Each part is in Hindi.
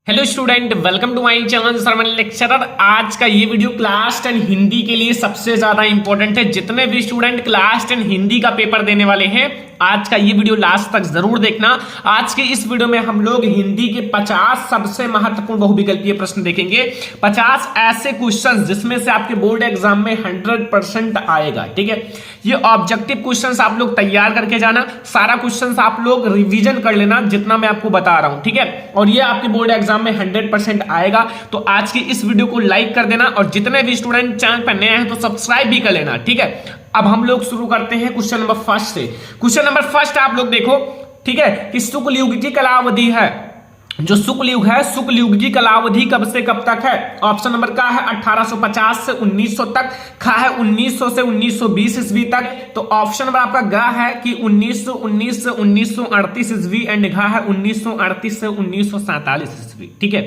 Hello student, welcome to my channel sermon lecturer. आज का ये वीडियो क्लास 10 हिंदी के लिए सबसे ज्यादा इंपॉर्टेंट है। जितने भी स्टूडेंट क्लास 10 हिंदी का पेपर देने वाले हैं, आज का ये वीडियो लास्ट तक जरूर देखना। आज के इस वीडियो में हम लोग हिंदी के 50 सबसे महत्वपूर्ण बहुविकल्पीय प्रश्न देखेंगे। 50 ऐसे क्वेश्चंस जिसमें से आपके बोर्ड एग्जाम में 100% आएगा। ठीक है, ये ऑब्जेक्टिव क्वेश्चंस आप लोग तैयार करके जाना। सारा क्वेश्चंस आप लोग रिवीजन कर लेना जितना मैं आपको बता रहा हूं। ठीक है, और ये आपके बोर्ड एग्जाम में 100% आएगा। तो आज की इस वीडियो को लाइक कर देना और जितने भी स्टूडेंट चैनल पर नए हैं तो सब्सक्राइब भी कर लेना। ठीक है, अब हम लोग शुरू करते हैं क्वेश्चन नंबर फर्स्ट से। क्वेश्चन नंबर फर्स्ट आप लोग देखो, ठीक है, कि शुक्ल युग की कालावधि है। जो शुक्ल युग है, शुक्ल युग की कालावधि कब से कब तक है? ऑप्शन नंबर का है 1850 से 1900 तक, खा है 1900 से 1920 ईस्वी तक। तो ऑप्शन नंबर आपका गा है कि 1919 से 1938 ईस्वी एंड घा है 1938 से 1947 ईस्वी। ठीक है,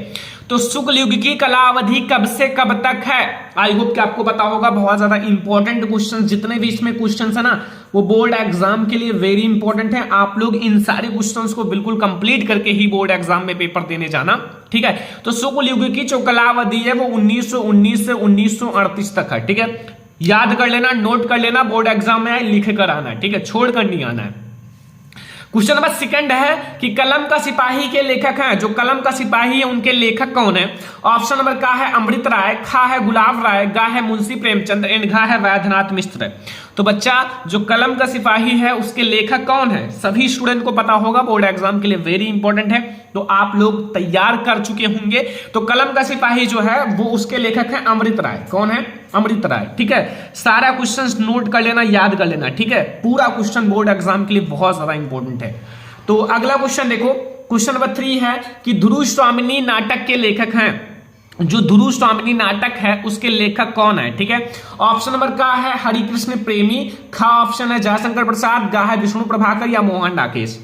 तो शुक्ल युग की कालावधि कब से कब तक है? आई होप कि आपको पता होगा। बहुत ज्यादा इंपॉर्टेंट क्वेश्चन, जितने भी इसमें क्वेश्चन है ना, वो बोर्ड एग्जाम के लिए वेरी इंपॉर्टेंट है। आप लोग इन सारे क्वेश्चंस को बिल्कुल कंप्लीट करके ही बोर्ड एग्जाम में पेपर देने जाना। ठीक है, तो शुक्ल युग की जो कालावधि है वो 1919 से 1938 तक है। ठीक है, याद कर लेना, नोट कर लेना, बोर्ड एग्जाम में लिख कर आना है। ठीक है, छोड़ कर नहीं आना है। क्वेश्चन नंबर सेकंड है कि कलम का सिपाही के लेखक हैं। जो कलम का सिपाही है उनके लेखक कौन है? ऑप्शन नंबर का है अमृत राय, खा है गुलाब राय, गा है मुंशी प्रेमचंद एंड घा है वैद्यनाथ मिश्र। तो बच्चा, जो कलम का सिपाही है उसके लेखक कौन है? सभी स्टूडेंट को पता होगा, बोर्ड एग्जाम के लिए वेरी इंपॉर्टेंट है। तो आप लोग तैयार कर चुके होंगे। तो कलम का सिपाही जो है वो उसके लेखक है अमृत राय। कौन है? अमृत राय। ठीक है, सारा क्वेश्चन नोट कर लेना, याद कर लेना। ठीक है, पूरा क्वेश्चन बोर्ड एग्जाम के लिए बहुत ज्यादा इंपॉर्टेंट है। तो अगला क्वेश्चन देखो, क्वेश्चन नंबर 3 है कि ध्रुव स्वामिनी नाटक के लेखक हैं। जो ध्रुव स्वामिनी नाटक है उसके लेखक कौन है? ठीक है, ऑप्शन नंबर का है हरिकृष्ण प्रेमी, खा ऑप्शन है जयशंकर प्रसाद, गा है विष्णु प्रभाकर या मोहन राकेश।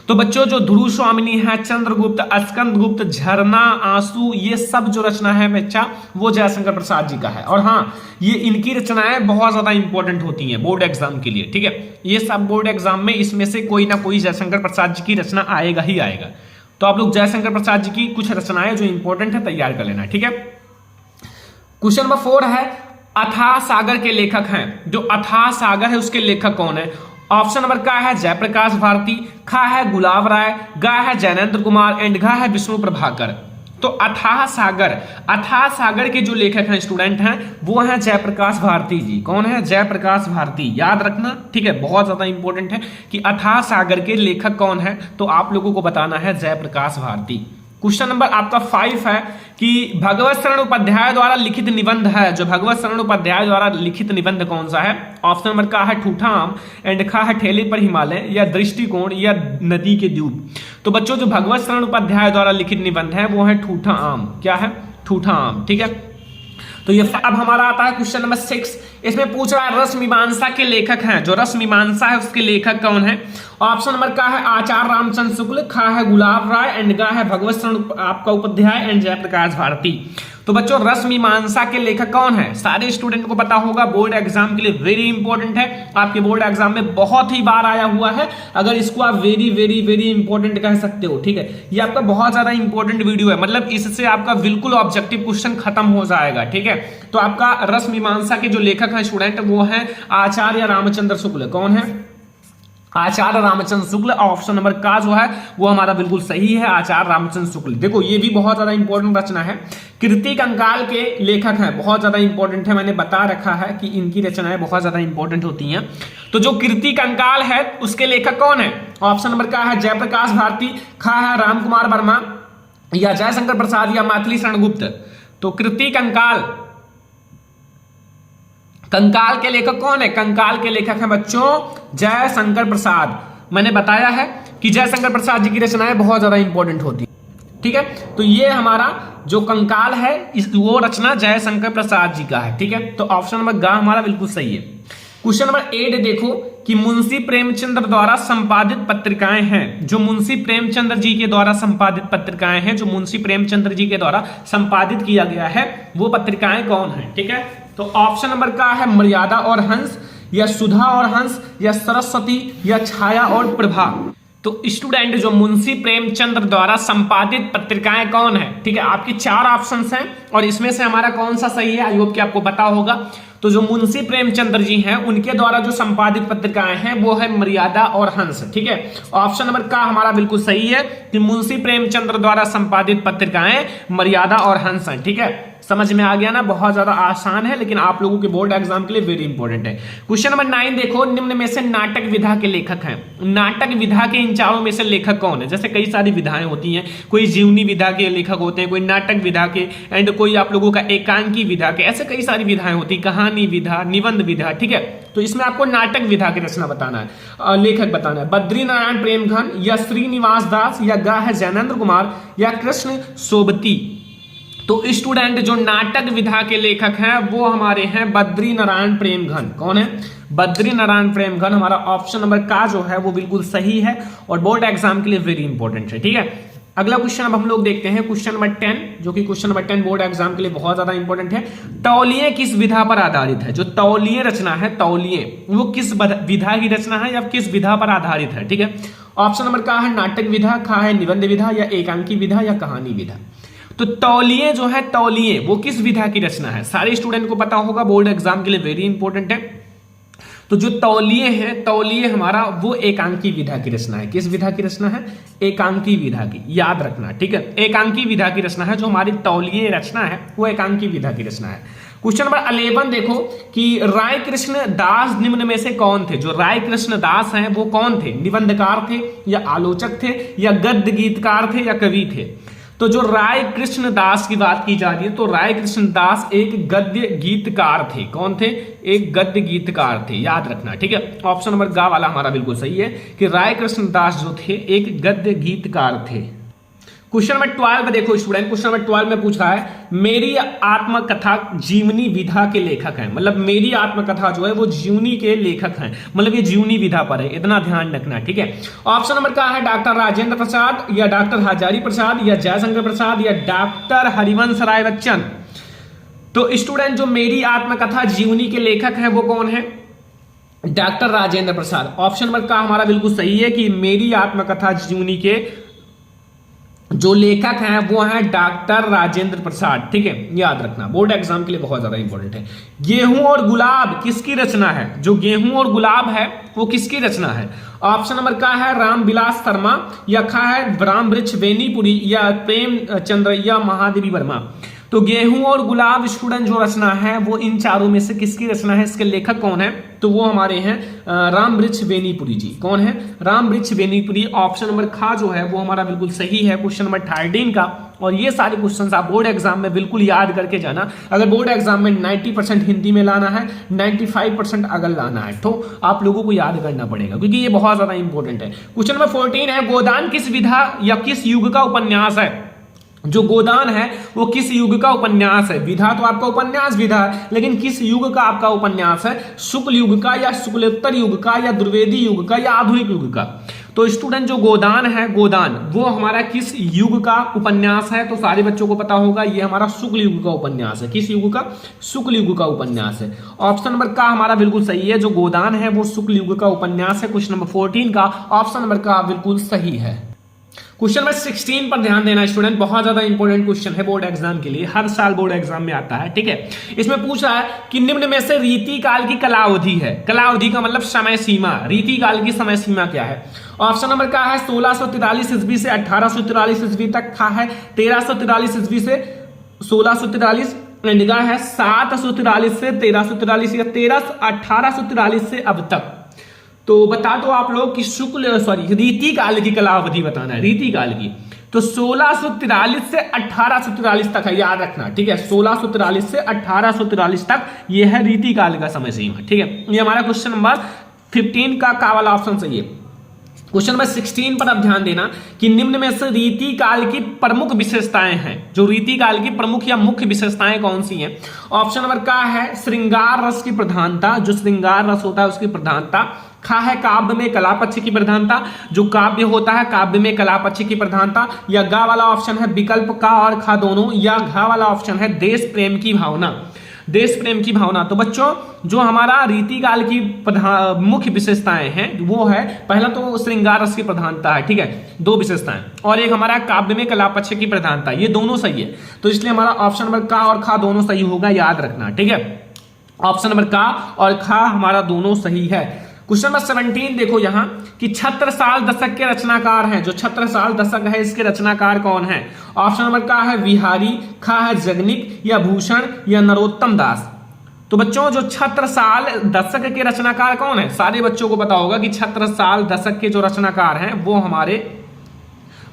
तो बच्चों, जो ध्रुव स्वामिनी है, चंद्रगुप्त, स्कंदगुप्त, झरना, आंसू, ये सब जो रचना है बच्चा वो जयशंकर प्रसाद जी का है। और हाँ, ये इनकी रचनाएं बहुत ज्यादा इंपॉर्टेंट होती हैं बोर्ड एग्जाम के लिए। ठीक है, ये सब बोर्ड एग्जाम में इसमें से कोई ना कोई जयशंकर प्रसाद जी की रचना आएगा ही आएगा। तो आप लोग जयशंकर प्रसाद जी की कुछ रचनाएं जो इंपॉर्टेंट है तैयार कर लेना। ठीक है, क्वेश्चन नंबर 4 है अथाह सागर के लेखक हैं। जो अथाह सागर है उसके लेखक कौन है? ऑप्शन नंबर का है जयप्रकाश भारती, खा है गुलाब राय, गा है जैनेन्द्र कुमार एंड घा है विष्णु प्रभाकर। तो अथाह सागर के जो लेखक हैं स्टूडेंट हैं वो हैं जयप्रकाश भारती जी। कौन है? जयप्रकाश भारती, याद रखना। ठीक है, बहुत ज्यादा इंपॉर्टेंट है कि अथाह सागर के लेखक कौन है, तो आप लोगों को बताना है जयप्रकाश भारती। क्वेश्चन नंबर आपका 5 है कि भगवत शरण उपाध्याय द्वारा लिखित निबंध है। जो भगवत शरण उपाध्याय द्वारा लिखित निबंध कौन सा है? ऑप्शन नंबर का है ठूठा आम एंड खा है ठेले पर हिमालय या दृष्टिकोण या नदी के द्वीप। तो बच्चों, जो भगवत शरण उपाध्याय द्वारा लिखित निबंध है वो है ठूठा आम। क्या है? ठूठा आम। ठीक है, तो ये अब हमारा आता है क्वेश्चन नंबर 6। इसमें पूछ रहा है रस मीमांसा के लेखक हैं। जो रस मीमांसा है उसके लेखक कौन है? ऑप्शन नंबर का है आचार्य रामचंद्र शुक्ल, खा है गुलाब राय एंड गा है भगवत शरण आपका उपाध्याय एंड जयप्रकाश भारती। तो बच्चों, रस मीमांसा के लेखक कौन है? सारे स्टूडेंट को पता होगा, बोर्ड एग्जाम के लिए वेरी इंपॉर्टेंट है। आपके बोर्ड एग्जाम में बहुत ही बार आया हुआ है। अगर इसको आप वेरी वेरी वेरी इंपॉर्टेंट कह सकते हो। ठीक है, ये आपका बहुत ज्यादा इंपॉर्टेंट वीडियो है, मतलब इससे आपका बिल्कुल ऑब्जेक्टिव क्वेश्चन खत्म हो जाएगा। ठीक है, तो आपका रस मीमांसा के जो लेखक है स्टूडेंट वो है आचार्य रामचंद्र शुक्ल। कौन है? आचार्य रामचंद्र शुक्ल। ऑप्शन नंबर का जो है वो हमारा बिल्कुल सही है, आचार्य रामचंद्र शुक्ल। देखो, ये भी बहुत ज्यादा इंपॉर्टेंट रचना है। कृति कंकाल के लेखक हैं, बहुत ज्यादा इंपॉर्टेंट है। मैंने बता रखा है कि इनकी रचनाएं बहुत ज्यादा इंपॉर्टेंट होती हैं। तो जो कृति कंकाल है उसके लेखक कौन है? ऑप्शन नंबर का है जयप्रकाश भारती, खा है राम कुमार वर्मा या जयशंकर प्रसाद या मैथिली शरण गुप्त। तो कृति कंकाल के लेखक कौन है? कंकाल के लेखक हैं बच्चों जयशंकर प्रसाद। मैंने बताया है कि जयशंकर प्रसाद जी की रचनाएं बहुत ज्यादा इंपॉर्टेंट होती है। ठीक है, तो ये हमारा जो कंकाल है वो रचना जयशंकर प्रसाद जी का है। ठीक है, तो ऑप्शन नंबर गा हमारा बिल्कुल सही है। क्वेश्चन नंबर 8 देखो कि मुंशी प्रेमचंद्र द्वारा संपादित पत्रिकाएं हैं। जो मुंशी प्रेमचंद्र जी के द्वारा संपादित पत्रिकाएं हैं, जो मुंशी प्रेमचंद्र जी के द्वारा संपादित किया गया है वो पत्रिकाएं कौन है? ठीक है, तो ऑप्शन नंबर का है मर्यादा और हंस या सुधा और हंस या सरस्वती या छाया और प्रभा। तो स्टूडेंट जो मुंशी प्रेमचंद द्वारा संपादित पत्रिकाएं कौन है? ठीक है, आपके 4 ऑप्शंस हैं और इसमें से हमारा कौन सा सही है, आई होप कि आपको पता होगा। तो जो मुंशी प्रेमचंद्र जी हैं उनके द्वारा जो संपादित पत्रिकाएं हैं वो है मर्यादा और हंस। ठीक है, ऑप्शन नंबर का हमारा बिल्कुल सही है कि मुंशी प्रेमचंद्र द्वारा संपादित पत्रिकाएं मर्यादा और हंस हैं। ठीक है, समझ में आ गया ना? बहुत ज्यादा आसान है लेकिन आप लोगों के बोर्ड एग्जाम के लिए वेरी इंपॉर्टेंट है। क्वेश्चन नंबर 9 देखो, निम्न में से नाटक विधा के लेखक हैं। नाटक विधा के इन चारों में से लेखक कौन है? जैसे कई सारी विधाएं होती हैं, कोई जीवनी विधा के लेखक होते हैं, कोई नाटक विधा के, एंड कोई आप लोगों का एकांकी विधा के, ऐसे कई सारी विधाएं होती, कहानी विधा, निबंध विधा। ठीक है, तो इसमें आपको नाटक विधा की रचना बताना है, लेखक बताना है। बद्री नारायण प्रेमघन या श्रीनिवास दास या गा है जैनेन्द्र कुमार या कृष्ण सोबती। तो स्टूडेंट जो नाटक विधा के लेखक हैं वो हमारे हैं बद्री नारायण प्रेमघन। कौन है? बद्री नारायण प्रेमघन। हमारा ऑप्शन नंबर का जो है वो बिल्कुल सही है और बोर्ड एग्जाम के लिए वेरी इंपॉर्टेंट है। ठीक है, अगला क्वेश्चन अब हम लोग देखते हैं, क्वेश्चन नंबर 10, जो कि क्वेश्चन नंबर 10 बोर्ड एग्जाम के लिए बहुत ज्यादा इंपॉर्टेंट है। तौलिए किस विधा पर आधारित है? जो तौलिए रचना है, तौलिए वो किस विधा की रचना है या किस विधा पर आधारित है? ठीक है, ऑप्शन नंबर का है नाटक विधा, खा है निबंध विधा या एकांकी विधा या कहानी विधा। तो तौलिए जो है, तौलिए वो किस विधा की रचना है? सारे स्टूडेंट को पता होगा, बोर्ड एग्जाम के लिए वेरी इंपॉर्टेंट है। तो जो तौलिए है, तौलिए हमारा वो एकांकी विधा की रचना है। किस विधा की रचना है? एकांकी विधा की, याद रखना। ठीक है, एकांकी विधा की रचना है। जो हमारी तौलिए रचना है वो एकांकी विधा की रचना है। क्वेश्चन नंबर 11 देखो कि राय कृष्ण दास निम्न में से कौन थे? जो राय कृष्ण दास हैं वो कौन थे? निबंधकार थे या आलोचक थे या गद्य गीतकार थे या कवि थे? तो जो राय कृष्ण दास की बात की जा रही है, तो राय कृष्ण दास एक गद्य गीतकार थे। कौन थे? एक गद्य गीतकार थे, याद रखना। ठीक है, ऑप्शन नंबर गा वाला हमारा बिल्कुल सही है कि राय कृष्ण दास जो थे एक गद्य गीतकार थे। क्वेश्चन नंबर 12 देखो स्टूडेंट, क्वेश्चन नंबर 12 में पूछा है मेरी आत्मकथा जीवनी विधा के लेखक हैं। मतलब मेरी आत्मकथा जो है वो जीवनी के लेखक हैं, मतलब ये जीवनी विधा पर है, इतना ध्यान रखना। ठीक है, ऑप्शन नंबर का है डॉक्टर राजेंद्र प्रसाद या डॉक्टर हजारी प्रसाद या जयशंकर प्रसाद या डॉक्टर हरिवंश राय बच्चन। तो स्टूडेंट जो मेरी आत्मकथा जीवनी के लेखक हैं वो कौन है? Doctor Rajendra Prasad. Option number का हमारा बिल्कुल सही है कि मेरी आत्मकथा जीवनी के जो लेखक हैं वो हैं डॉक्टर राजेंद्र प्रसाद। ठीक है, याद रखना, बोर्ड एग्जाम के लिए बहुत ज्यादा इंपॉर्टेंट है। गेहूं और गुलाब किसकी रचना है? जो गेहूं और गुलाब है वो किसकी रचना है? ऑप्शन नंबर का है रामविलास शर्मा या खा है राम वृक्ष बेनीपुरी या प्रेमचंद्र या महादेवी वर्मा। तो गेहूं और गुलाब स्टूडेंट जो रचना है वो इन चारों में से किसकी रचना है? इसके लेखक कौन है? तो वो हमारे हैं राम वृक्ष बेनीपुरी जी। कौन है? राम वृक्ष बेनीपुरी। ऑप्शन नंबर खा जो है वो हमारा बिल्कुल सही है, क्वेश्चन नंबर 13 का। और ये सारे क्वेश्चंस आप बोर्ड एग्जाम में बिल्कुल याद करके जाना। अगर बोर्ड एग्जाम में 90% हिंदी में लाना है, 95% अगर लाना है तो आप लोगों को याद करना पड़ेगा, क्योंकि ये बहुत ज्यादा इंपॉर्टेंट है। क्वेश्चन नंबर 14 है गोदान किस विधा या किस युग का उपन्यास है? जो गोदान है वो किस युग का उपन्यास है? विधा तो आपका उपन्यास विधा है, लेकिन किस युग का आपका उपन्यास है? शुक्ल युग का या शुक्लोत्तर युग का या द्विवेदी युग का या आधुनिक युग का? तो स्टूडेंट जो गोदान है, गोदान वो हमारा किस युग का उपन्यास है? तो सारे बच्चों को पता होगा ये हमारा शुक्ल युग का उपन्यास है। किस युग का? शुक्ल युग का उपन्यास है। ऑप्शन नंबर का हमारा बिल्कुल सही है, जो गोदान है वो शुक्ल युग का उपन्यास है। क्वेश्चन नंबर 14 का ऑप्शन नंबर का बिल्कुल सही है। क्वेश्चन नंबर 16 पर ध्यान देना स्टूडेंट, बहुत ज्यादा इंपॉर्टेंट क्वेश्चन है बोर्ड एग्जाम के लिए, हर साल बोर्ड एग्जाम में आता है। ठीक है, इसमें पूछा है कि निम्न में से रीति काल की कलावधि है। कलावधि का मतलब समय सीमा, रीति काल की समय सीमा क्या है? ऑप्शन नंबर का है 1643 ईस्वी से 1843 ईस्वी तक, खा है 1343 ईस्वी से 1643, निगाह है 743 से 1343 या 1843 से अब तक। तो बता दो आप लोग कि रीति काल की कलावधि बताना है, रीति काल की। तो 1643 से 1843 तक है, याद रखना। ठीक है, 1643 से 1843 तक ये है रीति काल का समय सीमा। ठीक है, ये हमारा क्वेश्चन नंबर 15 का वाला ऑप्शन सही है। क्वेश्चन नंबर 16 पर अब ध्यान देना कि निम्न में से रीति काल की प्रमुख विशेषताएं हैं। जो रीति काल की प्रमुख या मुख्य विशेषताएं कौन सी हैं? ऑप्शन नंबर का है श्रृंगार रस की प्रधानता, जो श्रृंगार रस होता है उसकी प्रधानता। खा है काव्य में कला पक्ष की प्रधानता, जो काव्य होता है काव्य में कला पक्ष की प्रधानता। या गा वाला ऑप्शन है विकल्प का और खा दोनों, या घा वाला ऑप्शन है देश प्रेम की भावना। देश प्रेम की भावना। तो बच्चों जो हमारा रीतिकाल की मुख्य विशेषताएं हैं वो है, पहला तो श्रृंगार रस की प्रधानता है, ठीक है, 2 विशेषताएं, और एक हमारा काव्य में कला पक्ष की प्रधानता, ये दोनों सही है। तो इसलिए हमारा ऑप्शन नंबर का और खा दोनों सही होगा, याद रखना, ठीक है। ऑप्शन नंबर का और खा हमारा दोनों सही है। क्वेश्चन नंबर 17 देखो यहां कि छत्रसाल दशक के रचनाकार हैं, जो छत्रसाल दशक है इसके रचनाकार कौन है? ऑप्शन नंबर का है बिहारी, खा है जगनिक, या भूषण, या नरोत्तम दास। तो बच्चों जो छत्रसाल दशक के रचनाकार कौन है? सारे बच्चों को पता होगा कि छत्रसाल दशक के जो रचनाकार हैं वो हमारे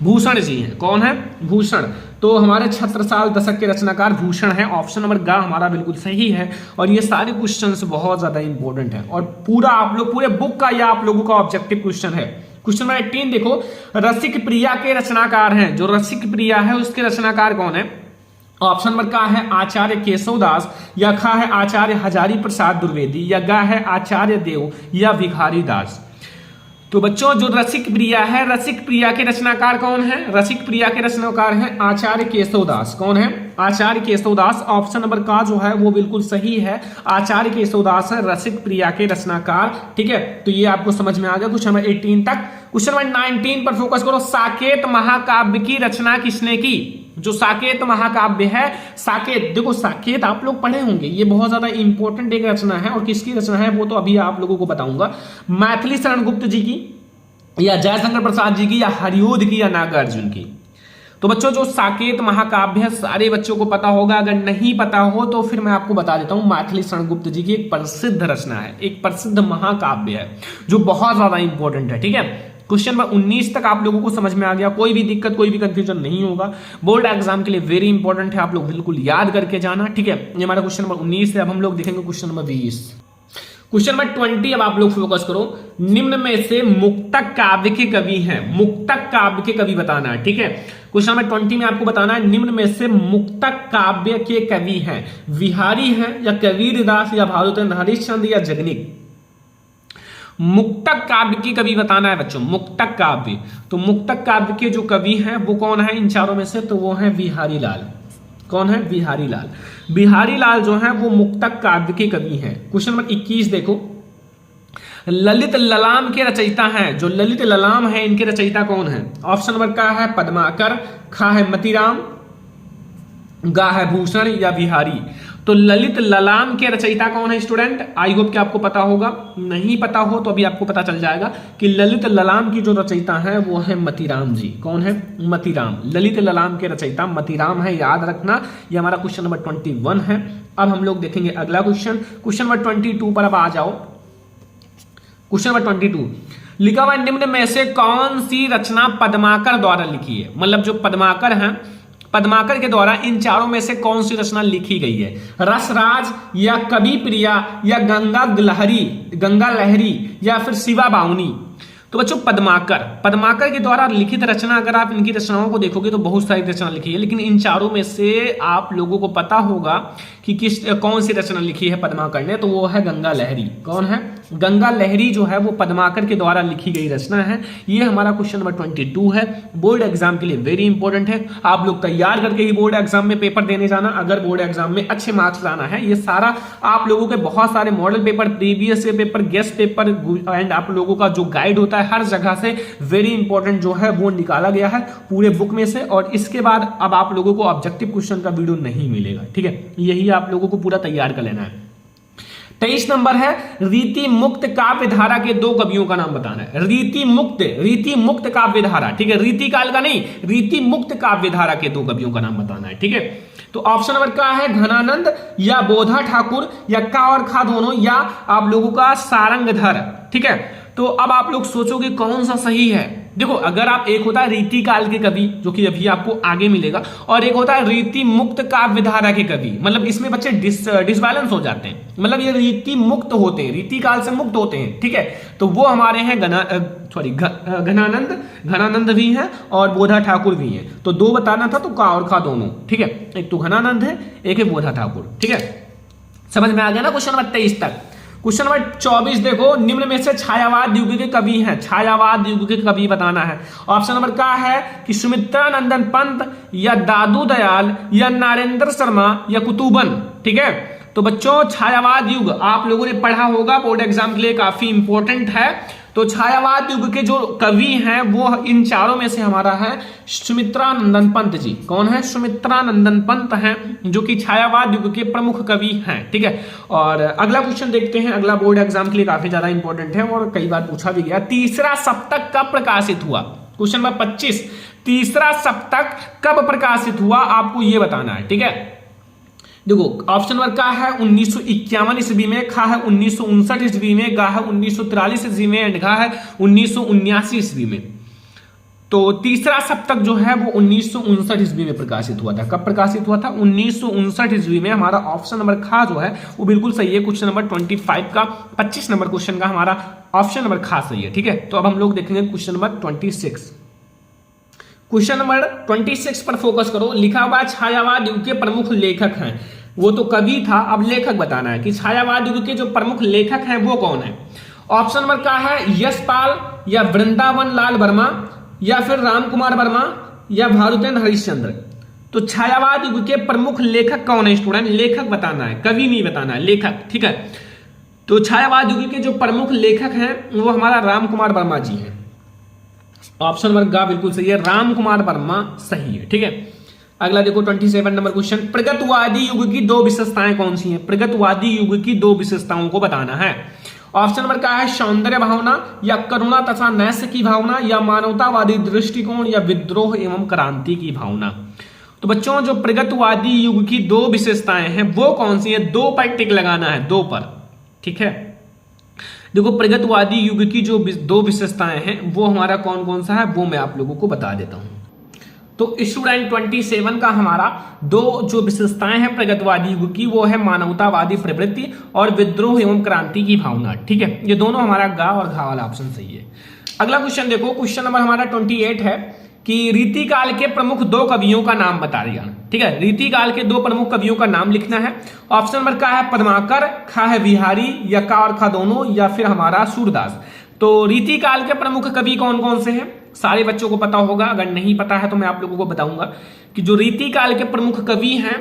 भूषण जी हैं। कौन है? भूषण। तो हमारे छत्रसाल दशक के रचनाकार भूषण है। ऑप्शन नंबर ग हमारा बिल्कुल सही है। और ये सारे क्वेश्चंस बहुत ज्यादा इंपॉर्टेंट है और पूरा आप लोग पूरे बुक का या आप लोगों का ऑब्जेक्टिव क्वेश्चन है। क्वेश्चन नंबर 18 देखो, रसिक प्रिया के रचनाकार हैं, जो रसिक प्रिया है उसके रचनाकार कौन है? ऑप्शन नंबर का है आचार्य केशवदास, या खा है आचार्य हजारी प्रसाद द्विवेदी, या गा है आचार्य देव, या भिखारी दास। तो बच्चों जो रसिक प्रिया है, रसिक प्रिया के रचनाकार कौन है? रसिक प्रिया के रचनाकार हैं आचार्य केशवदास। कौन है? आचार्य केशवदास। ऑप्शन नंबर का जो है वो बिल्कुल सही है, आचार्य केशवदास है रसिक प्रिया के रचनाकार, ठीक है। तो ये आपको समझ में आ गया क्वेश्चन नंबर 18 तक। क्वेश्चन नंबर 19 पर फोकस करो। साकेत महाकाव्य की रचना किसने की? जो साकेत महाकाव्य है, साकेत, देखो साकेत आप लोग पढ़े होंगे, ये बहुत ज्यादा इंपॉर्टेंट एक रचना है। और किसकी रचना है वो तो अभी आप लोगों को बताऊंगा। मैथिली शरण गुप्त जी की, या जयशंकर प्रसाद जी की, या हरिओध की, या नागार्जुन की। तो बच्चों जो साकेत महाकाव्य है सारे बच्चों को पता होगा, अगर नहीं पता हो तो फिर मैं आपको बता देता हूं। मैथिली शरण गुप्त जी की एक प्रसिद्ध रचना है, एक प्रसिद्ध महाकाव्य है जो बहुत ज्यादा इंपॉर्टेंट है, ठीक है। क्वेश्चन नंबर 19 तक आप लोगों को समझ में आ गया, कोई भी दिक्कत कोई भी कंफ्यूजन नहीं होगा। बोर्ड एग्जाम के लिए वेरी इंपॉर्टेंट है, आप लोग बिल्कुल याद करके जाना, ठीक है। ये हमारा क्वेश्चन नंबर 19 है। अब हम लोग देखेंगे क्वेश्चन नंबर 20। क्वेश्चन नंबर 20 अब आप लोग फोकस करो। निम्न में से मुक्तक काव्य के कवि हैं, मुक्तक काव्य के कवि बताना है, ठीक है। क्वेश्चन नंबर 20 में आपको बताना है निम्न में से मुक्तक काव्य के कवि हैं, बिहारी हैं, या कबीरदास, या भानुचंद्र हरिश्चंद्र, या जगनिक। मुक्तक काव्य की कवि बताना है बच्चों, मुक्तक काव्य। तो मुक्तक काव्य के जो कवि हैं वो कौन है इन चारों में से? तो वो है बिहारी लाल। कौन है? बिहारी लाल। बिहारी लाल जो है वो मुक्तक काव्य के कवि हैं। क्वेश्चन नंबर 21 देखो, ललित ललाम के रचयिता हैं, जो ललित ललाम है इनके रचयिता कौन है? ऑप्शन नंबर का है पद्माकर, खा है मतीराम, गा है भूषण, या बिहारी। तो ललित ललाम के रचयिता कौन है स्टूडेंट? आई होप कि आपको पता होगा, नहीं पता हो तो अभी आपको पता चल जाएगा कि ललित ललाम की जो रचयिता है वो है मतीराम जी। कौन है? मतीराम। ललित ललाम के रचयिता मतीराम है, याद रखना। ये हमारा क्वेश्चन नंबर 21 है। अब हम लोग देखेंगे अगला क्वेश्चन, क्वेश्चन नंबर 22 पर अब आ जाओ। क्वेश्चन नंबर 22 लिखा हुआ निम्न में से कौन सी रचना पद्माकर द्वारा लिखी है? मतलब जो पद्माकर हैं, पद्माकर के द्वारा इन चारों में से कौन सी रचना लिखी गई है? रसराज, या कवि प्रिया, या गंगा लहरी, या फिर शिवा बाउनी। तो बच्चों पद्माकर के द्वारा लिखित रचना, अगर आप इनकी रचनाओं को देखोगे तो बहुत सारी रचना लिखी है, लेकिन इन चारों में से आप लोगों को पता होगा कि कौन सी रचना लिखी है पद्माकर ने, तो वो है गंगा लहरी। कौन है? गंगा लहरी जो है वो पद्माकर के द्वारा लिखी गई रचना है। ये हमारा क्वेश्चन नंबर 22 है, बोर्ड एग्जाम के लिए वेरी इंपॉर्टेंट है। आप लोग तैयार करके ही बोर्ड एग्जाम में पेपर देने जाना, अगर बोर्ड एग्जाम में अच्छे मार्क्स लाना है। ये सारा आप लोगों के बहुत सारे model paper, previous paper, guest paper and आप लोगों का जो गाइड होता है हर जगह से वेरी इंपॉर्टेंट जो है वो निकाला गया है पूरे बुक में से। और इसके बाद अब आप लोगों को ऑब्जेक्टिव क्वेश्चन का वीडियो नहीं मिलेगा, ठीक है। यही आप लोगों को पूरा तैयार कर लेना है। 23 नंबर है रीति मुक्त काव्य धारा के 2 कवियों का नाम बताना है। रीति मुक्त काव्य धारा, ठीक है, रीति काल का नहीं, रीति मुक्त काव्य धारा के 2 कवियों का नाम बताना है, ठीक है। तो ऑप्शन नंबर का है घनानंद, या बोधा ठाकुर, या का और खा दोनों, या आप लोगों का सारंगधर, ठीक है। तो अब आप लोग सोचोगे कौन सा सही है? देखो अगर आप, एक होता है रीति काल के कवि जो कि अभी आपको आगे मिलेगा, और एक होता है रीति मुक्त काव्य धारा के कवि। मतलब इसमें बच्चे डिसबैलेंस हो जाते हैं, मतलब ये रीति मुक्त होते हैं, रीति काल से मुक्त होते हैं, ठीक है। तो वो हमारे हैं घनानंद भी हैं और बोधा ठाकुर भी हैं। तो 2 बताना था, तो का और खा दोनों, ठीक है। एक तो घनानंद है, एक है बोधा ठाकुर, ठीक है। समझ में आ गया ना क्वेश्चन नंबर 23 तक। क्वेश्चन नंबर 24 देखो, निम्न में से छायावाद युग के कवि हैं, छायावाद युग के कवि बताना है। ऑप्शन नंबर का है कि सुमित्रा नंदन पंत, या दादू दयाल, या नरेंद्र शर्मा, या कुतुबन, ठीक है। तो बच्चों छायावाद युग आप लोगों ने पढ़ा होगा, बोर्ड एग्जाम के लिए काफी इंपॉर्टेंट है। तो छायावाद युग के जो कवि हैं वो इन चारों में से हमारा है सुमित्रा नंदन पंत जी। कौन है? सुमित्रा नंदन पंत हैं, जो कि छायावाद युग के प्रमुख कवि हैं। ठीक है, और अगला क्वेश्चन देखते हैं। अगला बोर्ड एग्जाम के लिए काफी ज्यादा इंपॉर्टेंट है और कई बार पूछा भी गया। तीसरा सप्तक कब प्रकाशित हुआ? क्वेश्चन नंबर 25, तीसरा सप्तक कब प्रकाशित हुआ आपको ये बताना है। ठीक है, देखो ऑप्शन नंबर का है 1951 ईस्वी में, खा है 1959 ईस्वी में, गा है 1943 ईस्वी में एंड घा है 1979 ईस्वी में। तो तीसरा सप्तक जो है वो 1959 ईस्वी में प्रकाशित हुआ था। कब प्रकाशित हुआ था? 1959 ईस्वी में। हमारा ऑप्शन नंबर खा जो है वो बिल्कुल सही है। क्वेश्चन नंबर 25 का 25 नंबर क्वेश्चन का हमारा ऑप्शन नंबर खा सही है। ठीक है, तो अब हम लोग देखेंगे क्वेश्चन नंबर 26। क्वेश्चन नंबर 26 पर फोकस करो। लिखा हुआ छायावाद युग के प्रमुख लेखक हैं। वो तो कवि था, अब लेखक बताना है कि छायावाद युग के जो प्रमुख लेखक हैं वो कौन है। ऑप्शन नंबर का है यशपाल या वृंदावन लाल वर्मा या फिर राम कुमार वर्मा या भानुतेन्द्र हरिश्चंद्र। तो छायावाद युग के प्रमुख लेखक कौन है स्टूडेंट? लेखक बताना है, कवि नहीं बताना है, लेखक। ठीक है, तो छायावाद युग के जो प्रमुख लेखक हैं वो हमारा राम कुमार वर्मा जी हैं। ऑप्शन नंबर गा बिल्कुल सही है, राम कुमार वर्मा सही है। ठीक है, अगला देखो 27 नंबर क्वेश्चन। प्रगतवादी युग की दो विशेषताएं कौन सी हैं? प्रगतवादी युग की दो विशेषताओं को बताना है। ऑप्शन नंबर का है सौंदर्य भावना या करुणा तथा नैस्य की भावना या मानवतावादी दृष्टिकोण या विद्रोह एवं क्रांति की भावना। तो बच्चों जो प्रगतवादी युग की दो विशेषताएं हैं वो कौन सी है? दो पर टिक लगाना है, दो पर। ठीक है, देखो प्रगतवादी युग की जो दो विशेषताएं हैं वो हमारा कौन कौन सा है वो मैं आप लोगों को बता देता हूं। तो स्टूडेंट 27 का हमारा दो जो विशेषताएं हैं प्रगतवादी युग की वो है मानवतावादी प्रवृत्ति और विद्रोह एवं क्रांति की भावना। ठीक है, ये दोनों हमारा गा और घा वाला ऑप्शन सही है। अगला क्वेश्चन देखो, क्वेश्चन नंबर हमारा 28 है कि रीतिकाल के प्रमुख दो कवियों का नाम बता दिया। ठीक है, रीतिकाल के दो प्रमुख कवियों का नाम लिखना है। ऑप्शन नंबर का है पद्माकर, खा है बिहारी या का और खा दोनों या फिर हमारा सूरदास। तो रीतिकाल के प्रमुख कवि कौन कौन से हैं? सारे बच्चों को पता होगा, अगर नहीं पता है तो मैं आप लोगों को बताऊंगा कि जो रीतिकाल के प्रमुख कवि हैं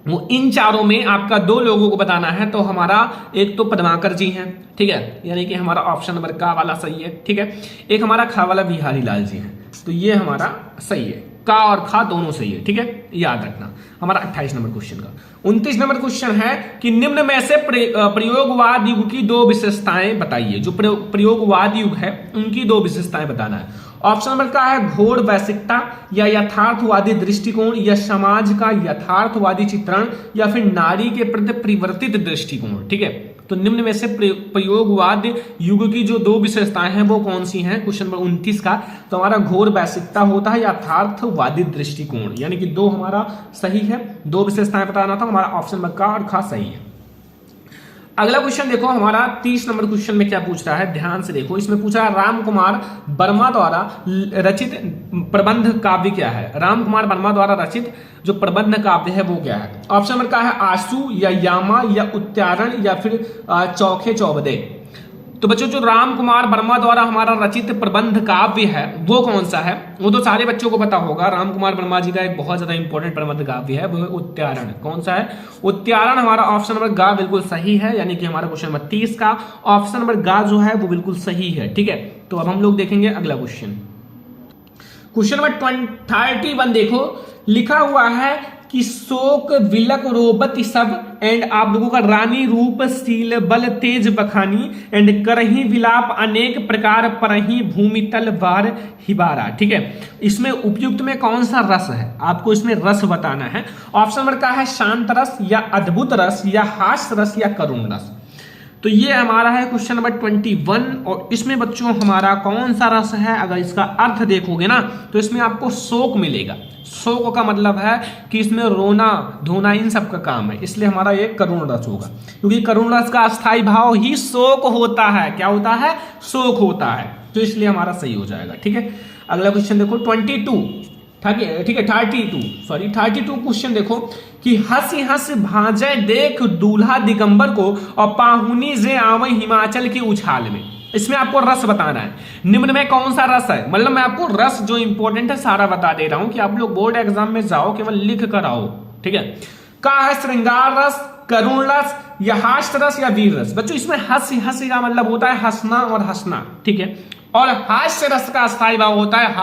वो इन चारों में आपका दो लोगों को बताना है। तो हमारा एक तो पद्माकर जी हैं, ठीक है, यानी कि हमारा ऑप्शन नंबर का वाला सही है। ठीक है, एक हमारा खा वाला बिहारी लाल जी हैं, तो ये हमारा सही है, का और खा दोनों सही है। ठीक है, याद रखना। हमारा 28 नंबर क्वेश्चन का 29 नंबर क्वेश्चन है कि निम्न में से प्रयोगवाद युग की दो विशेषताएं बताइए। जो प्रयोगवाद युग है उनकी दो विशेषताएं बताना है। ऑप्शन नंबर का है घोर वैश्विकता या यथार्थवादी दृष्टिकोण या समाज का यथार्थवादी चित्रण या फिर नारी के प्रति परिवर्तित दृष्टिकोण। ठीक है, तो निम्न में से प्रयोगवाद युग की जो दो विशेषताएं हैं वो कौन सी हैं? क्वेश्चन नंबर 29 का तो हमारा घोर वैश्विकता होता है यथार्थवादी दृष्टिकोण, यानी कि दो हमारा सही है। दो विशेषताएं बताना था, हमारा ऑप्शन नंबर का और खा सही है। अगला क्वेश्चन देखो हमारा 30 नंबर क्वेश्चन में क्या पूछ रहा है, ध्यान से देखो। इसमें पूछा है राम कुमार वर्मा द्वारा रचित प्रबंध काव्य क्या है? राम कुमार वर्मा द्वारा रचित जो प्रबंध काव्य है वो क्या है? ऑप्शन नंबर का है आशु या यामा या उत्तारण या फिर चौखे चौबदे। तो बच्चों जो राम कुमार वर्मा द्वारा हमारा रचित प्रबंध काव्य है वो कौन सा है? वो तो सारे बच्चों को पता होगा। राम कुमार वर्मा जी का एक बहुत ज्यादा इंपॉर्टेंट प्रबंध काव्य है, वो है उत्तारण। कौन सा है? उत्तारण। हमारा ऑप्शन नंबर गा बिल्कुल सही है, यानी कि हमारा क्वेश्चन नंबर 30 का ऑप्शन नंबर गा जो है वो बिल्कुल सही है। ठीक है, तो अब हम लोग देखेंगे अगला क्वेश्चन। क्वेश्चन नंबर 31 देखो, लिखा हुआ है कि शोक विलक रोबत सब एंड आप लोगों का रानी रूप शील बल तेज बखानी एंड करही विलाप अनेक प्रकार परही भूमि तल बार हिबारा। ठीक है, इसमें उपयुक्त में कौन सा रस है? आपको इसमें रस बताना है। ऑप्शन नंबर का है शांत रस या अद्भुत रस या हास्य रस या करुण रस। तो ये हमारा है क्वेश्चन नंबर 21 और इसमें बच्चों हमारा कौन सा रस है? अगर इसका अर्थ देखोगे ना तो इसमें आपको शोक मिलेगा। शोक का मतलब है कि इसमें रोना धोना इन सब का काम है, इसलिए हमारा ये करुण रस होगा, क्योंकि करुण रस का अस्थायी भाव ही शोक होता है। क्या होता है? शोक होता है, तो इसलिए हमारा सही हो जाएगा। ठीक है, अगला क्वेश्चन देखो 32 क्वेश्चन देखो कि हंसी हंस भांजे देख दूल्हा दिगंबर को और पाहुनी जे आवे हिमाचल की उछाल में। इसमें आपको रस बताना है। निम्न में कौन सा रस है? मतलब मैं आपको रस जो इंपॉर्टेंट है सारा बता दे रहा हूं कि आप लोग बोर्ड एग्जाम में जाओ केवल लिख कर आओ। ठीक है, का है श्रृंगार रस, करुण रस या हास्य रस या वीर रस। बच्चों इसमें हंसी का मतलब होता है हंसना और हंसना, ठीक है। और हास्य रस का स्थायी भाव होता है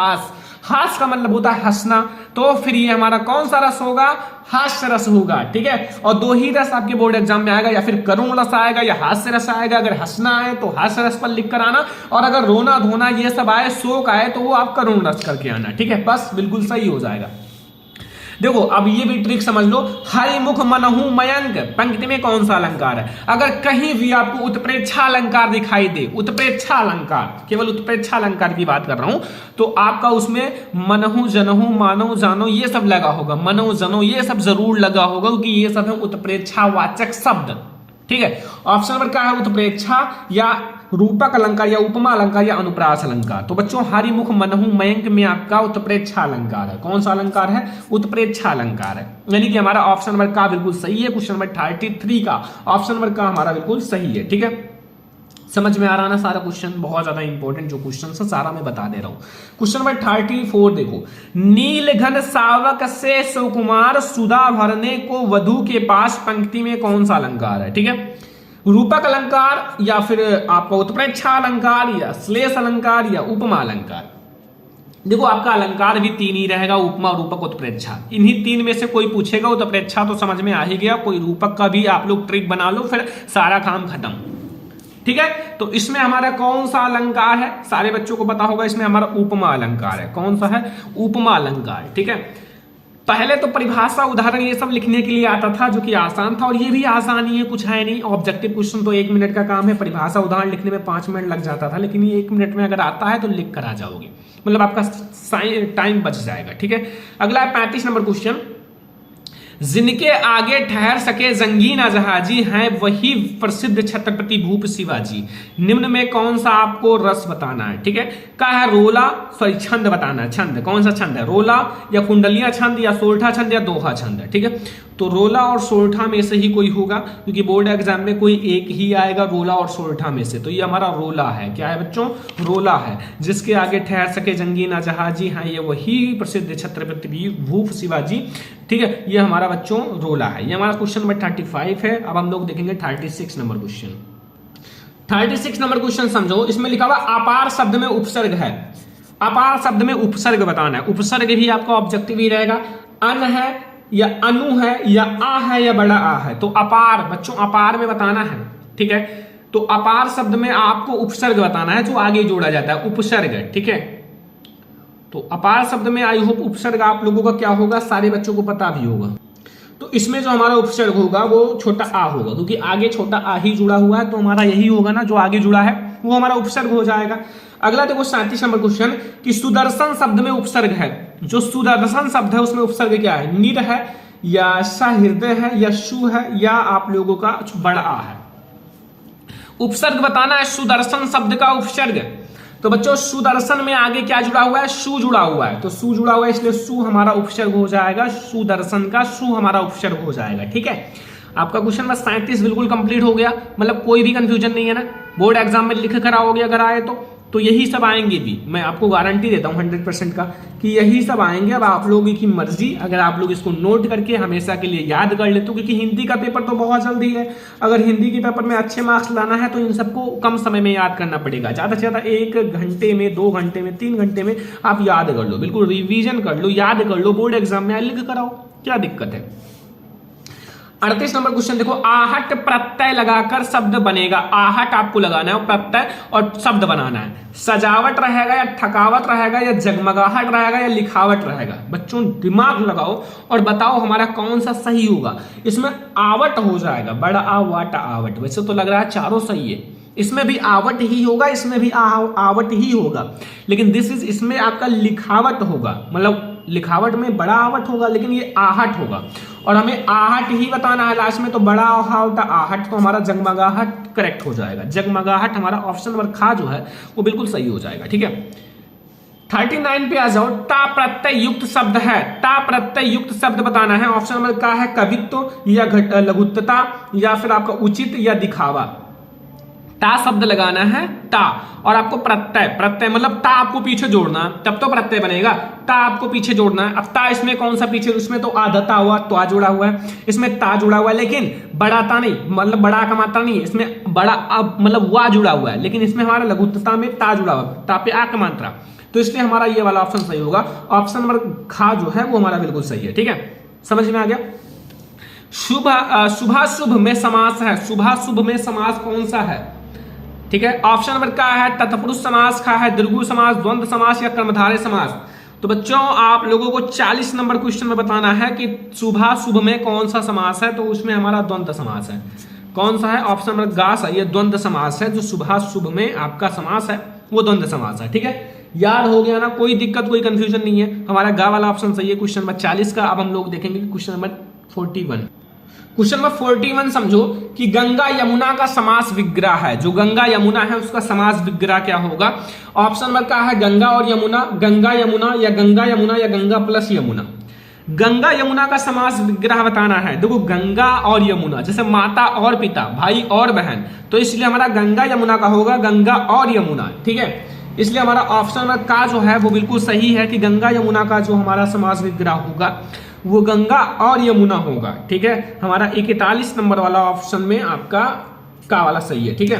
हास का मतलब होता है हंसना। तो फिर ये हमारा कौन सा रस होगा? हास्य रस होगा, ठीक है। और दो ही रस आपके बोर्ड एग्जाम में आएगा, या फिर करुण रस आएगा या हास्य रस आएगा। अगर हंसना आए तो हास्य रस पर लिख कर आना, और अगर रोना धोना ये सब आए, शोक आए, तो वो आप करुण रस करके आना, ठीक है। बस बिल्कुल सही हो जाएगा। देखो अब ये भी ट्रिक समझ लो, हरिमुख मनहु मयंक पंक्ति में कौन सा अलंकार है? अगर कहीं भी आपको उत्प्रेक्षा अलंकार दिखाई दे, उत्प्रेक्षा अलंकार, केवल उत्प्रेक्षा अलंकार की बात कर रहा हूं, तो आपका उसमें मनहु जनहु मानव जानो ये सब लगा होगा, मनहु जनो ये सब जरूर लगा होगा, क्योंकि ये सब है उत्प्रेक्षावाचक शब्द, ठीक है। ऑप्शन नंबर क्या है? उत्प्रेक्षा या रूपक अलंकार या उपमा अलंकार या अनुप्रास अलंकार। तो बच्चों हरिमुख मनहु मयंक में आपका उत्प्रेक्षा अलंकार है। कौन सा अलंकार है? उत्प्रेक्षा अलंकार है, यानी कि हमारा ऑप्शन नंबर का बिल्कुल सही है। क्वेश्चन नंबर 33 का ऑप्शन नंबर का हमारा बिल्कुल सही है, ठीक है। समझ में आ रहा ना सारा क्वेश्चन? बहुत ज्यादा इंपॉर्टेंट जो क्वेश्चन है सारा मैं बता दे रहा हूं। क्वेश्चन नंबर 34 देखो, नील घन सावक से सुकुमार सुधा भरने को वधु के पास पंक्ति में कौन सा अलंकार है? ठीक है, रूपक अलंकार या फिर आपका उत्प्रेक्षा अलंकार या श्लेष अलंकार या उपमा अलंकार। देखो आपका अलंकार भी तीन ही रहेगा, उपमा, रूपक, उत्प्रेक्षा। इन्हीं तीन में से कोई पूछेगा। उत्प्रेक्षा तो समझ में आ ही गया, कोई रूपक का भी आप लोग ट्रिक बना लो, फिर सारा काम खत्म, ठीक है। तो इसमें हमारा कौन सा अलंकार है? सारे बच्चों को पता होगा, इसमें हमारा उपमा अलंकार है। कौन सा है? उपमा अलंकार, ठीक है। पहले तो परिभाषा उदाहरण ये सब लिखने के लिए आता था, जो कि आसान था, और ये भी आसान ही है, कुछ है नहीं। ऑब्जेक्टिव क्वेश्चन तो 1 मिनट का काम है, परिभाषा उदाहरण लिखने में 5 मिनट लग जाता था, लेकिन ये 1 मिनट में अगर आता है तो लिख कर आ जाओगे, मतलब आपका टाइम बच जाएगा, ठीक है। अगला है 35 नंबर क्वेश्चन, जिनके आगे ठहर सके जंगी ना जहाजी हैं वही प्रसिद्ध छत्रपति भूप शिवाजी। निम्न में कौन सा आपको रस बताना है? ठीक है, क्या है? रोला, सॉरी छंद बताना है। छंद कौन सा छंद है? रोला या कुंडलिया छंद या सोरठा छंद या दोहा छंद है, ठीक है। तो रोला और सोरठा में से ही कोई होगा, क्योंकि बोर्ड एग्जाम में कोई एक ही आएगा रोला और सोरठा में से। तो ये हमारा रोला है। क्या है बच्चों? रोला है। जिसके आगे ठहर सके जंगी ना जहाजी हैं ये वही प्रसिद्ध छत्रपति भूप शिवाजी, ठीक है। ये हमारा बच्चों रोला है। ये हमारा क्वेश्चन नंबर 35 है। अब हम लोग देखेंगे 36 नंबर क्वेश्चन। 36 नंबर क्वेश्चन समझो, इसमें लिखा हुआ अपार शब्द में उपसर्ग है। अपार शब्द में उपसर्ग बताना है। उपसर्ग भी आपका ऑब्जेक्टिव ही रहेगा। अन है या अनु है या आ है या बड़ा आ है। तो अपार बच्चों अपार में बताना है, ठीक है। तो अपार शब्द में आपको उपसर्ग बताना है, जो आगे जोड़ा जाता है, उपसर्ग, ठीक है। तो अपार शब्द में आई होप उपसर्ग आप लोगों का क्या होगा, सारे बच्चों को पता भी होगा। तो इसमें जो हमारा उपसर्ग होगा वो छोटा आ होगा, क्योंकि आगे छोटा आ ही जुड़ा हुआ है, तो हमारा यही होगा ना, जो आगे जुड़ा है वो हमारा उपसर्ग हो जाएगा। अगला देखो 37 नंबर क्वेश्चन कि सुदर्शन शब्द में उपसर्ग है। जो सुदर्शन शब्द है उसमें उपसर्ग क्या है? निर है या सहृदय है या शु है या आप लोगों का बड़ा आ है। उपसर्ग बताना है सुदर्शन शब्द का उपसर्ग। तो बच्चों सुदर्शन में आगे क्या जुड़ा हुआ है? सु जुड़ा हुआ है। तो सु जुड़ा हुआ है, इसलिए सु हमारा उपसर्ग हो जाएगा। सुदर्शन का सु हमारा उपसर्ग हो जाएगा, ठीक है। आपका क्वेश्चन बस 37 बिल्कुल कंप्लीट हो गया, मतलब कोई भी कंफ्यूजन नहीं है ना। बोर्ड एग्जाम में लिख कर आओगे अगर आए तो यही सब आएंगे भी, मैं आपको गारंटी देता हूं 100% का कि यही सब आएंगे। अब आप लोगों की मर्जी, अगर आप लोग इसको नोट करके हमेशा के लिए याद कर लेते हो, क्योंकि हिंदी का पेपर तो बहुत जल्दी है। अगर हिंदी के पेपर में अच्छे मार्क्स लाना है तो इन सबको कम समय में याद करना पड़ेगा। ज्यादा से ज्यादा 1 घंटे में, 2 घंटे में, 3 घंटे में आप याद कर लो, बिल्कुल रिविजन कर लो, याद कर लो, बोर्ड एग्जाम में लिख कर आओ, क्या दिक्कत है। 38 नंबर क्वेश्चन देखो, आहट प्रत्यय लगाकर शब्द बनेगा। आहट आपको लगाना है प्रत्यय और शब्द बनाना है। सजावट रहेगा या थकावट रहेगा या जगमगाहट रहेगा या लिखावट रहेगा। बच्चों दिमाग लगाओ और बताओ हमारा कौन सा सही होगा। इसमें आवट हो जाएगा, बड़ा आवट आवट। वैसे तो लग रहा है चारों सही है, इसमें भी आवट ही होगा, इसमें भी आवट ही होगा, लेकिन इसमें आपका लिखावट होगा, मतलब लिखावट में बड़ा आवट होगा, लेकिन ये आहट होगा और हमें आहट ही बताना है लास्ट में। तो बड़ा आहट आहट, तो हमारा जगमगाहट करेक्ट हो जाएगा। जगमगाहट हमारा ऑप्शन नंबर खा जो है वो बिल्कुल सही हो जाएगा, ठीक है। 39 पे आ जाओ, ता प्रत्यय युक्त शब्द है। ता प्रत्यय युक्त शब्द बताना है। ऑप्शन नंबर क्या है? कवित्व या लघुत्तता या फिर आपका उचित या दिखावा। टा शब्द लगाना है, टा, और आपको प्रत्यय, प्रत्यय मतलब टा आपको पीछे जोड़ना, तब तो प्रत्यय बनेगा। टा आपको पीछे जोड़ना है। अब टा इसमें कौन सा पीछे, उसमें तो आधता हुआ, तो आ जुड़ा हुआ है, इसमें ता जुड़ा हुआ है, लेकिन बड़ा ता नहीं, मतलब बड़ा का मात्रा नहीं, इसमें बड़ा अब मतलब वा जुड़ा हुआ है, लेकिन इसमें हमारा लघुत्तता में ता जुड़ा हुआ है, ता पे आ का मात्रा, तो इसलिए हमारा ये वाला ऑप्शन सही होगा। ऑप्शन नंबर खा जो है वो हमारा बिल्कुल सही है। ठीक है, समझ में आ गया। शुभाशुभ में समास है, शुभाशुभ में समास कौन सा है? ठीक है, ऑप्शन नंबर क्या है? तत्पुरुष समास का है, दीर्घु समास, द्वंद्व समास या कर्मधारय समास। तो बच्चों आप लोगों को 40 नंबर क्वेश्चन में बताना है कि शुभाशुभ में कौन सा समास है, तो उसमें हमारा द्वंद्व समास है। कौन सा है? ऑप्शन नंबर गा सही है, द्वंद्व समास है। जो शुभाशुभ में आपका समास है वो द्वंद्व समास है। ठीक है, याद हो गया ना, कोई दिक्कत कोई कंफ्यूजन नहीं है, हमारा गा वाला ऑप्शन सही है क्वेश्चन नंबर 40 का। अब हम लोग देखेंगे क्वेश्चन नंबर 41। क्वेश्चन नंबर 41 समझो कि गंगा यमुना का समास विग्रह है। जो गंगा यमुना है उसका समास विग्रह क्या होगा? ऑप्शन नंबर क्या है? गंगा और यमुना, गंगा यमुना या गंगा यमुना या गंगा प्लस यमुना। गंगा यमुना का समास विग्रह बताना है। देखो गंगा और यमुना जैसे माता और पिता, भाई और बहन, तो इसलिए हमारा गंगा यमुना का होगा गंगा और यमुना। ठीक है, इसलिए हमारा ऑप्शन नंबर का जो है वो बिल्कुल सही है कि गंगा यमुना का जो हमारा समास विग्रह होगा वो गंगा और यमुना होगा। ठीक है, हमारा 41 नंबर वाला ऑप्शन में आपका का वाला सही है। ठीक है,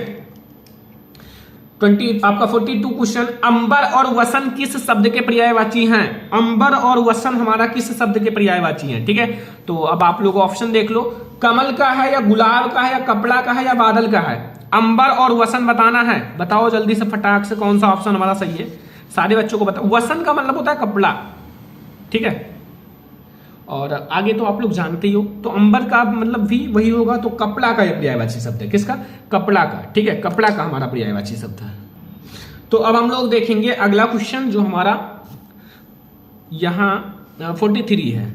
42 क्वेश्चन, अंबर और वसन किस शब्द के पर्यायवाची हैं? अंबर और वसन हमारा किस शब्द के पर्यायवाची हैं? ठीक है, तो अब आप लोग ऑप्शन देख लो, कमल का है या गुलाब का है या कपड़ा का है या बादल का है? अंबर और वसन बताना है, बताओ जल्दी से फटाक से कौन सा ऑप्शन हमारा सही है। सारे बच्चों को बताओ। वसन का मतलब होता है कपड़ा, ठीक है, और आगे तो आप लोग जानते ही हो, तो अंबर का मतलब भी वही होगा, तो कपड़ा का पर्यायवाची शब्द है। किसका? कपड़ा का। ठीक है, कपड़ा का हमारा पर्यायवाची शब्द है। तो अब हम लोग देखेंगे अगला क्वेश्चन जो हमारा यहां 43 है।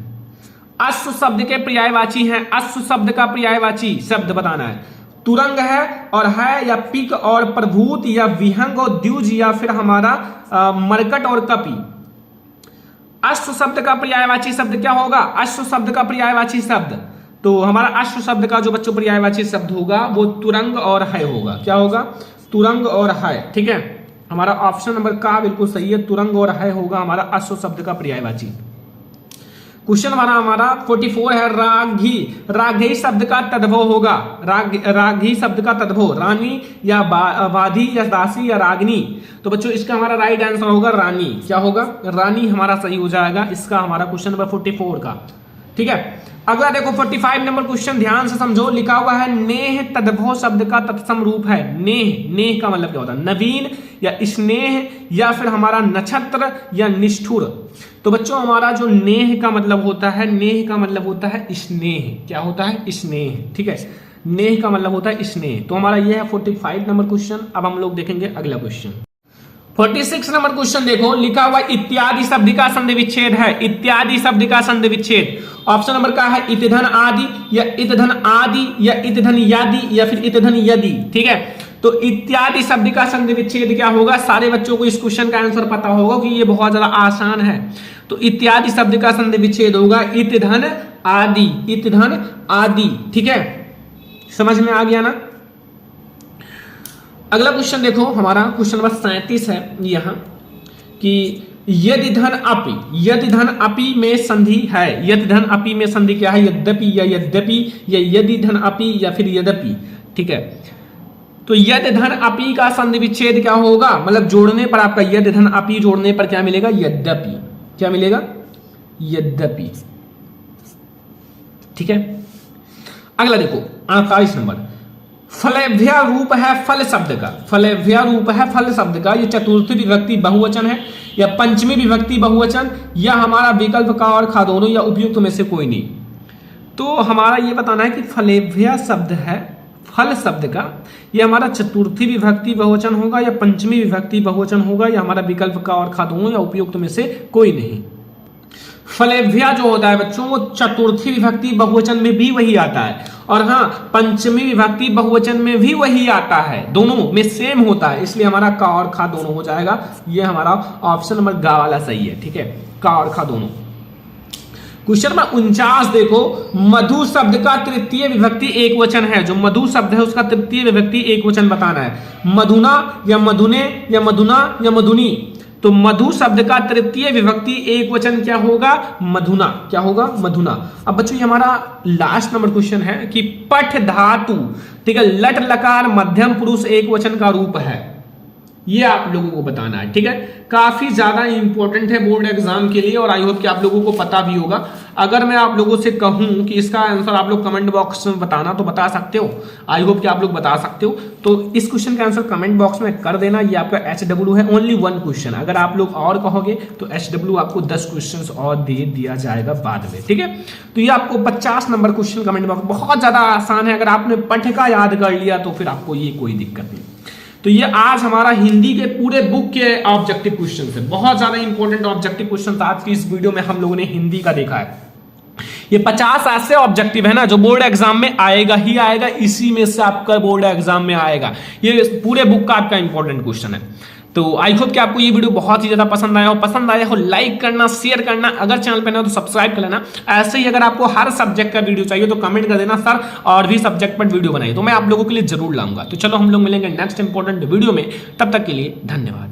अश्व शब्द के पर्यायवाची हैं। अश्व शब्द का पर्यायवाची शब्द बताना है। तुरंग है और है या पिक और प्रभूत या विहंग और द्युज या फिर हमारा मरकट और कपि। अश्व शब्द का पर्यायवाची शब्द क्या होगा? अश्व शब्द का पर्यायवाची शब्द, तो हमारा अश्व शब्द का जो बच्चों पर्यायवाची शब्द होगा वो तुरंग और है होगा। क्या होगा? तुरंग और है। ठीक है, हमारा ऑप्शन नंबर का बिल्कुल सही है, तुरंग और है होगा हमारा अश्व शब्द का पर्यायवाची। क्वेश्चन हमारा 44 है, राघी। राघी शब्द का तद्भव होगा। राघी शब्द का तद्भव रानी या वाधी या दासी या रागनी। तो बच्चों इसका हमारा राइट आंसर होगा रानी। क्या होगा? रानी हमारा सही हो जाएगा इसका हमारा क्वेश्चन नंबर 44 का। ठीक है, अगला देखो 45 नंबर क्वेश्चन, ध्यान से समझो। लिखा हुआ है नेह तद्भव शब्द का तत्सम रूप है। नेह, नेह का मतलब क्या होता है? नवीन या स्नेह या फिर हमारा नक्षत्र या निष्ठुर। तो बच्चों हमारा जो नेह का मतलब होता है, नेह का मतलब होता है स्नेह। क्या होता है? स्नेह। ठीक है, नेह का मतलब होता है स्नेह। तो हमारा ये है 45 नंबर क्वेश्चन। अब हम लोग देखेंगे अगला क्वेश्चन 46 नंबर क्वेश्चन। देखो लिखा हुआ इत्यादि शब्द का संधि विच्छेद है। इत्यादि शब्द का संधि विच्छेद ऑप्शन नंबर का है इतधन आदि या इतधन आदि या इतधन यदि या फिर इतधन यदि। ठीक है, तो इत्यादि शब्द का संधि विच्छेद क्या होगा? सारे बच्चों को इस क्वेश्चन का आंसर पता होगा कि ये बहुत ज्यादा आसान है। तो इत्यादि शब्द का संधि विच्छेद होगा इतधन आदि, इतधन आदि। ठीक है, समझ में आ गया ना। अगला क्वेश्चन देखो हमारा क्वेश्चन नंबर 37 है यहां कि यदि धन अपि, यदि धन अपि में संधि है। यदि धन अपि में संधि क्या है? यद्यपि या यद्यपि या यदि धन अपि या फिर यद्यपि। ठीक है, तो यदि धन अपि का संधि विच्छेद क्या होगा? मतलब जोड़ने पर आपका यदि धन अपि जोड़ने पर क्या मिलेगा? यद्यपि। क्या मिलेगा? यद्यपि। ठीक है, अगला देखो 48 नंबर, फलभ्य रूप है फल शब्द का। फलभ्य रूप है फल शब्द का। ये चतुर्थी विभक्ति बहुवचन है या पंचमी विभक्ति बहुवचन या हमारा विकल्प का और खा दोनों या उपयुक्त में से कोई नहीं। तो हमारा ये बताना है कि फलभ्य शब्द है फल शब्द का, ये हमारा चतुर्थी विभक्ति बहुवचन होगा या पंचमी विभक्ति बहुवचन होगा या हमारा विकल्प का और खा दोनों या उपयुक्त में से कोई नहीं। फलभ्य जो होता है बच्चों वो चतुर्थी विभक्ति बहुवचन में भी वही आता है और हाँ पंचमी विभक्ति बहुवचन में भी वही आता है, दोनों में सेम होता है, इसलिए हमारा का और खा दोनों हो जाएगा। ये हमारा ऑप्शन नंबर गा वाला सही है। ठीक है, का और खा दोनों। क्वेश्चन नंबर 49 देखो, मधु शब्द का तृतीय विभक्ति एक वचन है। जो मधु शब्द है उसका तृतीय विभक्ति एक वचन बताना है। मधुना या मधुने या मधुना या मधुनी। तो मधु शब्द का तृतीय विभक्ति एक वचन क्या होगा? मधुना। क्या होगा? मधुना। अब बच्चों ये हमारा लास्ट नंबर क्वेश्चन है कि पठ धातु, ठीक है, लट लकार मध्यम पुरुष एक वचन का रूप है, ये आप लोगों को बताना है। ठीक है, काफी ज्यादा इंपॉर्टेंट है बोर्ड एग्जाम के लिए और आई होप कि आप लोगों को पता भी होगा। अगर मैं आप लोगों से कहूं कि इसका आंसर आप लोग कमेंट बॉक्स में बताना तो बता सकते हो, आई होप कि आप लोग बता सकते हो। तो इस क्वेश्चन का आंसर कमेंट बॉक्स में कर देना। ये आपका HW है, ओनली 1 क्वेश्चन। अगर आप लोग और कहोगे तो HW आपको 10 क्वेश्चन और दे दिया जाएगा बाद में। ठीक है, तो ये आपको 50 नंबर क्वेश्चन कमेंट बॉक्स, बहुत ज्यादा आसान है। अगर आपने पठ का याद कर लिया तो फिर आपको ये कोई दिक्कत नहीं। तो ये आज हमारा हिंदी के पूरे बुक के ऑब्जेक्टिव क्वेश्चन है, बहुत ज्यादा इंपॉर्टेंट ऑब्जेक्टिव क्वेश्चन आज की इस वीडियो में हम लोगों ने हिंदी का देखा है। ये 50 ऐसे ऑब्जेक्टिव है ना जो बोर्ड एग्जाम में आएगा ही आएगा, इसी में से आपका बोर्ड एग्जाम में आएगा। ये पूरे बुक का आपका इंपॉर्टेंट क्वेश्चन है। तो आई होप कि आपको ये वीडियो बहुत ही ज्यादा पसंद आया हो लाइक करना, शेयर करना, अगर चैनल पे ना हो तो सब्सक्राइब कर लेना। ऐसे ही अगर आपको हर सब्जेक्ट का वीडियो चाहिए तो कमेंट कर देना सर और भी सब्जेक्ट पर वीडियो बनाइए, तो मैं आप लोगों के लिए जरूर लाऊंगा। तो चलो हम लोग मिलेंगे नेक्स्ट इंपॉर्टेंट वीडियो में, तब तक के लिए धन्यवाद।